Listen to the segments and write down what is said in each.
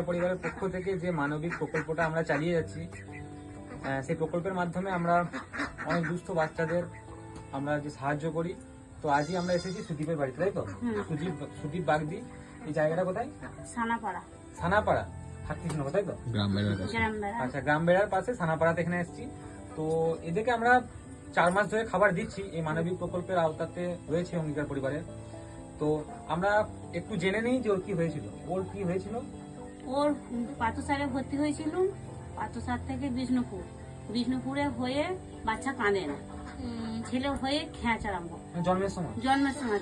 অঙ্গীকার পরিবারের পক্ষ থেকে যে মানবিক প্রকল্পটা আমরা চালিয়ে যাচ্ছি, সেই প্রকল্পের মাধ্যমে আমরা অনেক দুস্থ বাচ্চাদের আমরা যে সাহায্য করি। তো আজই আমরা এসেছি সুদীপের বাড়িতে, তাই তো? সুদীপ বাগদি, এই জায়গাটা কোথায়? সানাপাড়া হাটকৃষ্ণনগর, তাই তো? আচ্ছা, গ্রাম বেড়ার পাশে সানাপাড়াতে এখানে এসেছি। তো এদেরকে আমরা 4 মাস ধরে খাবার দিচ্ছি, এই মানবিক প্রকল্পের আওতাতে রয়েছে অঙ্গীকার পরিবারের। তো আমরা একটু জেনে নিই যে ওর কি হয়েছিল। ওর পাথরসারে ভর্তি হয়েছিল, পাথরসার থেকে বিষ্ণুপুরে হয়ে বাচ্চা কাঁদে না, ছেলে হয়ে খেঁচ আরম্ভ, জন্মের সময়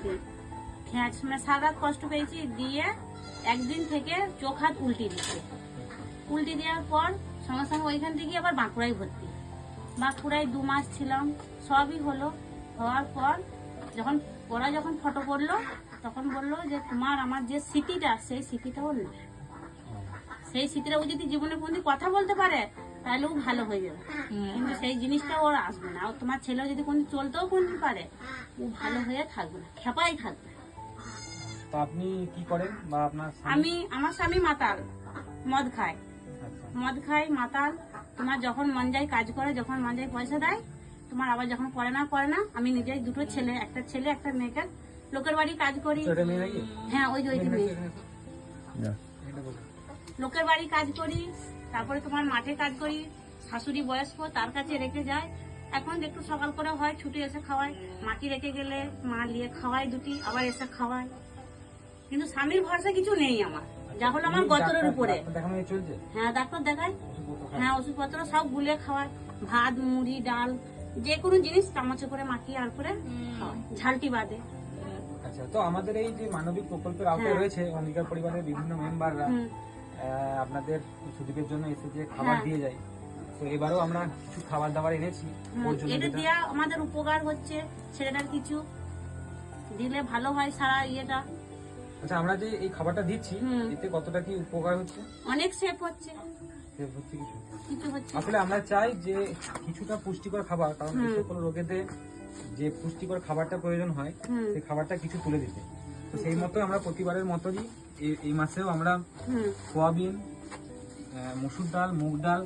খেঁচ, মানে সারা রাত কষ্ট পেয়েছি। দিয়ে একদিন থেকে চোখ হাত উল্টে দেওয়ার পর সঙ্গে সঙ্গে ওইখান থেকে আবার বাঁকুড়ায় ভর্তি। বাঁকুড়ায় 2 মাস ছিলাম, সবই হওয়ার পর যখন ফটো করলো, তখন বললো যে তোমার আমার যে স্মৃতিটা, সেই স্মৃতিটা ওর না, সেই স্মৃতিটা ও যদি জীবনে কোনদিন কথা বলতে পারে তাহলে ও ভালো হয়ে যাবে, কিন্তু সেই জিনিসটা ওর আসবে না। আর তোমার ছেলেও যদি কোনদিন চলতেও কোনদিন পারে, ও ভালো হয়ে থাকবে না, খেপাই থাকবে। তো আপনি কি করেন বা আপনার? আমার স্বামী মাতাল, মদ খায় মাতাল। তোমার যখন মন যায় কাজ করে, যখন মন যায় পয়সা দেয়, তোমার আবার যখন করে না। আমি নিজেই 2 ছেলে, একটা ছেলে একটা মেয়েকে লোকের বাড়ি কাজ করি। হ্যাঁ, ওই মেয়ে লোকের বাড়ি কাজ করি। তারপরে তোমার মাঠে কাজ করি, শাশুড়ি বয়স্ক, তার কাছে রেখে যায়। এখন একটু সকাল করে হয়, ছুটি এসে খাওয়ায়, মাটি রেখে গেলে মা নিয়ে খাওয়ায় 2টি, আবার এসে খাওয়ায়। কিন্তু স্বামীর ভরসা কিছু নেই আমার, যা হলো আমার গতরের উপরে। হ্যাঁ, ডাক্তার দেখায়, হ্যাঁ, ওষুধপত্র সব গুলে খাওয়ায়, ভাত মুড়ি ডাল যে কোনো জিনিস চামচে করে মাখিয়ে আর করে খাওয়ায়, ঝালটি বাদে। আচ্ছা, তো আমাদের এই যে মানবিক প্রকল্পের আওতায় রয়েছে অঙ্গীকার পরিবারের বিভিন্ন মেম্বাররা আপনাদের সুদীপের জন্য এসে যে খাবার দিয়ে যায়, তো এবারও আমরা কিছু খাবার দাবার এনেছি। এটা দেওয়া আমাদের উপকার হচ্ছে, ছেলেটার কিছু দিলে ভালো হয় সারা ইয়েটা। আচ্ছা, আমরা যে এই খাবারটা দিচ্ছি, এতে কতটা কি উপকার হচ্ছে? অনেক সেফ হচ্ছে। আসলে আমরা চাই যে কিছুটা পুষ্টিকর খাবার, কারণ এই সকল রোগীতে যে পুষ্টিকর খাবারটা প্রয়োজন হয়, সেই খাবারটা কিছু তুলে দিতে। তো সেই মতো আমরা প্রতিবারের মতোই এই মাসেও আমরা সোয়াবিন, মসুর ডাল, মুগ ডাল,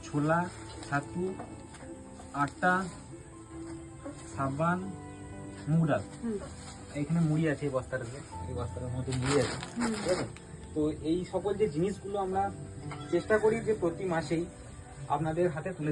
ছোলা, ছাতু, আটা, সাবান, মুগ ডাল, এখানে মুড়ি আছে, এই বস্তার মধ্যে মুড়ি আছে, ঠিক আছে? তো এই সকল যে জিনিসগুলো আমরা চেষ্টা করি যে প্রতি মাসেই আপনাদের হাতে তুলে